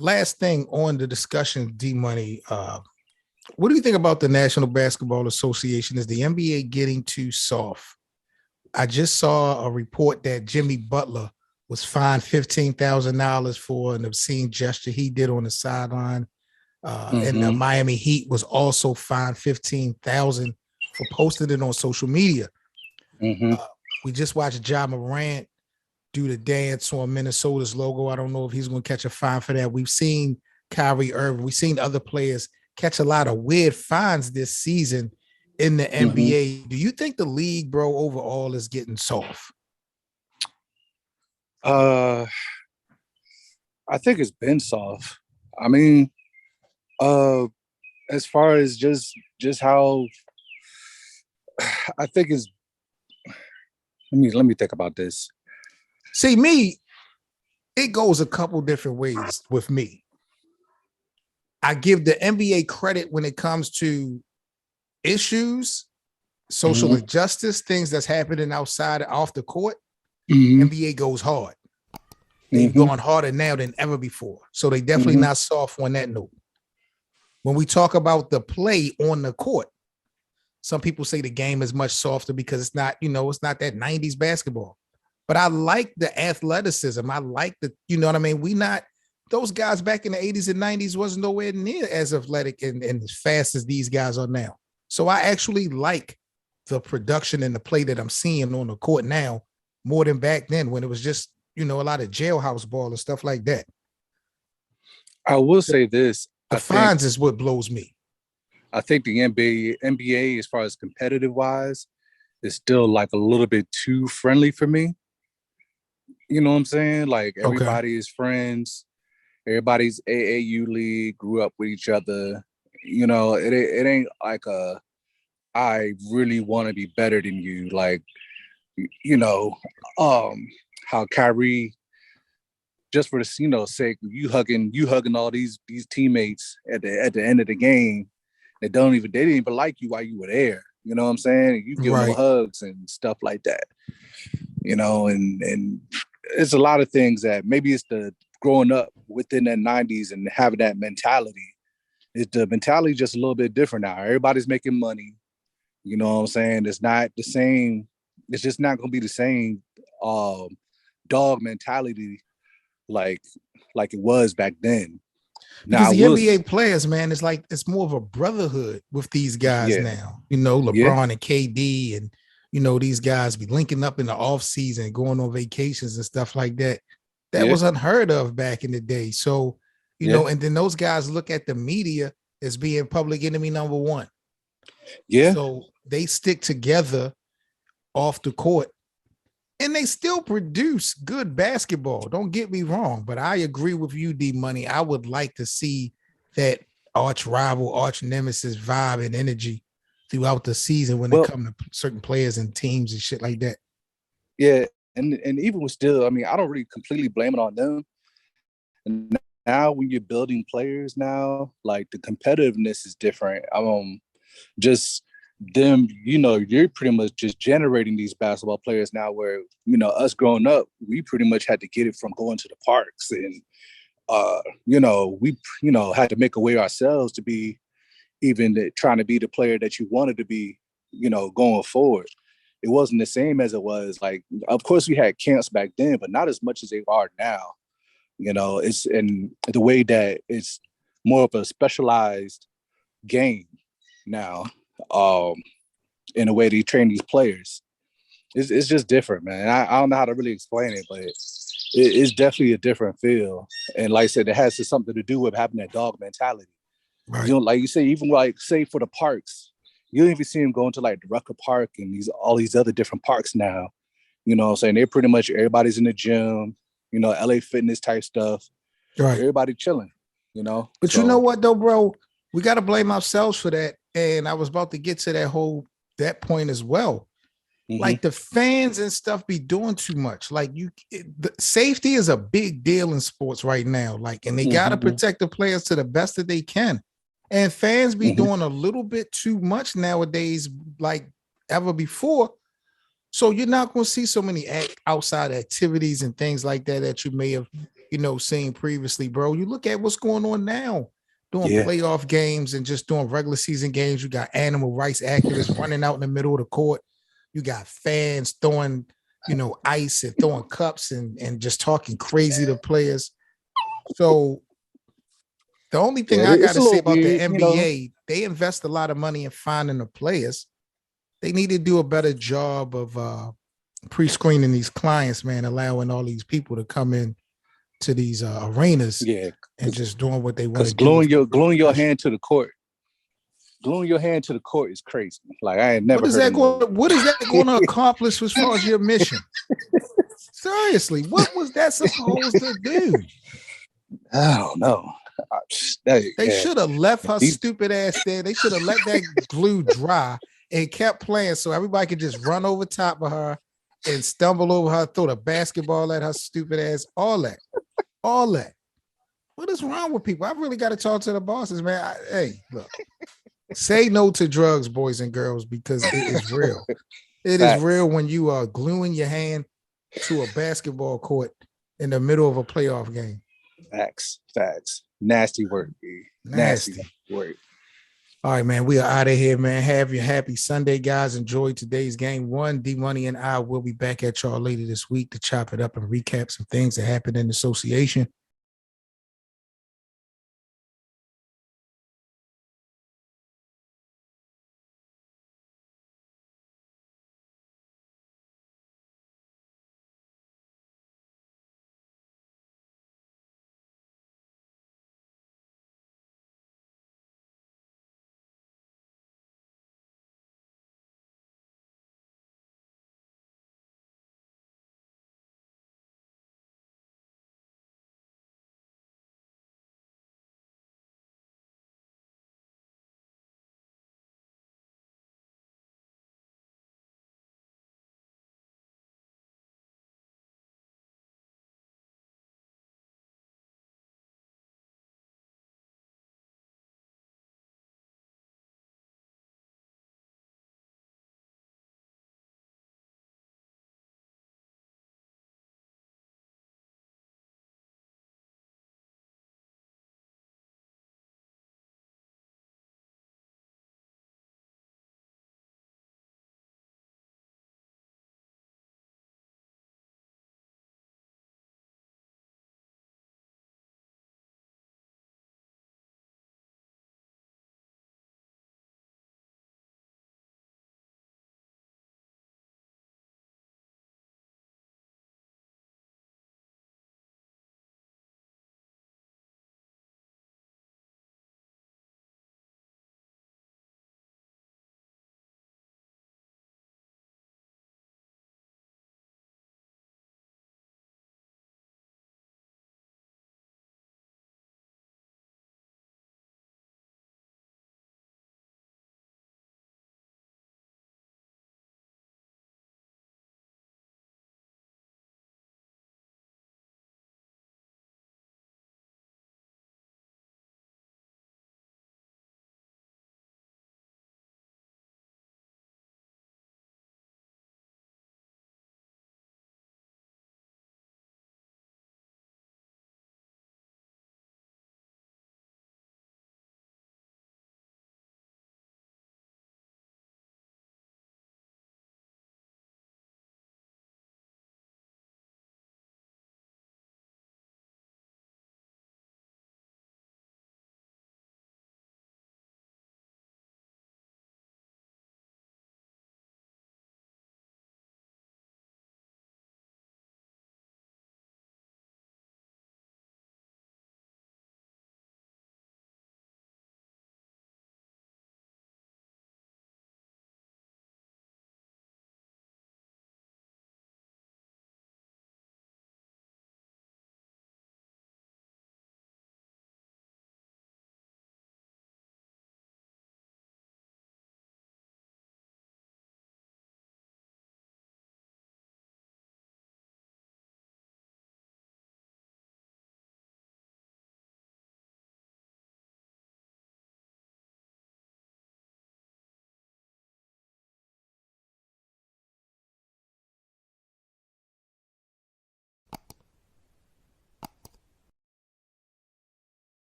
last thing on the discussion, D Money. What do you think about the National Basketball Association? Is the NBA getting too soft? I just saw a report that Jimmy Butler was fined $15,000 for an obscene gesture he did on the sideline. And the Miami Heat was also fined $15,000 for posting it on social media. We just watched Ja Morant do the dance on Minnesota's logo. I don't know if he's going to catch a fine for that. We've seen Kyrie Irving. We've seen other players catch a lot of weird fines this season in the NBA. Do you think the league, bro, overall is getting soft? I think it's been soft. I mean, as far as just how I think is. Let me think about this. See, me, it goes a couple different ways with me. I give the NBA credit when it comes to issues, social injustice, things that's happening outside off the court. NBA goes hard. They've gone harder now than ever before. So they definitely not soft on that note. When we talk about the play on the court, some people say the game is much softer because it's not, it's not that 90s basketball. But I like the athleticism. I like the, you know what I mean? Those guys back in the 80s and 90s wasn't nowhere near as athletic and as fast as these guys are now. So I actually like the production and the play that I'm seeing on the court now more than back then when it was just, a lot of jailhouse ball and stuff like that. I will say this. The fines is what blows me. I think the NBA, as far as competitive wise, is still like a little bit too friendly for me. You know what I'm saying? Like everybody is friends. Everybody's AAU league, grew up with each other. It ain't like I really want to be better than you. Like, how Kyrie, just for the sake, you hugging all these teammates at the end of the game. They didn't even like you while you were there. You know what I'm saying? You give them hugs and stuff like that. And it's a lot of things that maybe it's the growing up within the 90s and having that mentality. Is the mentality just a little bit different now? Everybody's making money. You know what I'm saying? It's not the same. It's just not going to be the same dog mentality like it was back then. Because the NBA players, man, it's more of a brotherhood with these guys now. LeBron and KD and, these guys be linking up in the off season, going on vacations and stuff like that. That was unheard of back in the day. So, and then those guys look at the media as being public enemy number one. Yeah. So they stick together off the court and they still produce good basketball. Don't get me wrong, but I agree with you, D Money. I would like to see that arch rival, arch nemesis vibe and energy throughout the season when it comes to certain players and teams and shit like that. Yeah. And even with still, I mean, I don't really completely blame it on them. And now when you're building players now, like the competitiveness is different. Just them, you're pretty much just generating these basketball players now where, us growing up, we pretty much had to get it from going to the parks and, we, had to make a way ourselves to be even trying to be the player that you wanted to be, going forward. It wasn't the same as it was. Like, of course, we had camps back then, but not as much as they are now. It's in the way that it's more of a specialized game now. In the way they train these players, it's just different, man. I don't know how to really explain it, but it's definitely a different feel. And like I said, it has something to do with having that dog mentality. Right. Like you say, even like say for the parks. You don't even see them going to like the Rucker Park and all these other different parks now. You know what I'm saying? They're pretty much everybody's in the gym, LA fitness type stuff. Right. Everybody chilling, But you know what though, bro? We got to blame ourselves for that. And I was about to get to that point as well. Like the fans and stuff be doing too much. Like the safety is a big deal in sports right now. Like, and they got to protect the players to the best that they can. And fans be doing a little bit too much nowadays, like ever before. So you're not going to see so many outside activities and things like that you may have seen previously, bro. You look at what's going on now, doing playoff games and just doing regular season games. You got animal rights activists running out in the middle of the court. You got fans throwing, ice and throwing cups and just talking crazy to players. So the only thing I got to say about the NBA, they invest a lot of money in finding the players. They need to do a better job of pre-screening these clients, man, allowing all these people to come in to these arenas and just doing what they want to do. Gluing your hand to the court. Gluing your hand to the court is crazy. Like, I ain't never what is that going to accomplish as far as your mission? Seriously, what was that supposed to do? I don't know. They should have left her stupid ass there. They should have let that glue dry and kept playing so everybody could just run over top of her and stumble over her, throw the basketball at her stupid ass, all that. What is wrong with people? I really got to talk to the bosses, man. Hey, look, say no to drugs, boys and girls, because it is real. It is real when you are gluing your hand to a basketball court in the middle of a playoff game. Facts. Nasty work, dude. Nasty work. All right, man. We are out of here, man. Have your happy Sunday, guys. Enjoy today's game 1. D-Money and I will be back at y'all later this week to chop it up and recap some things that happened in the association.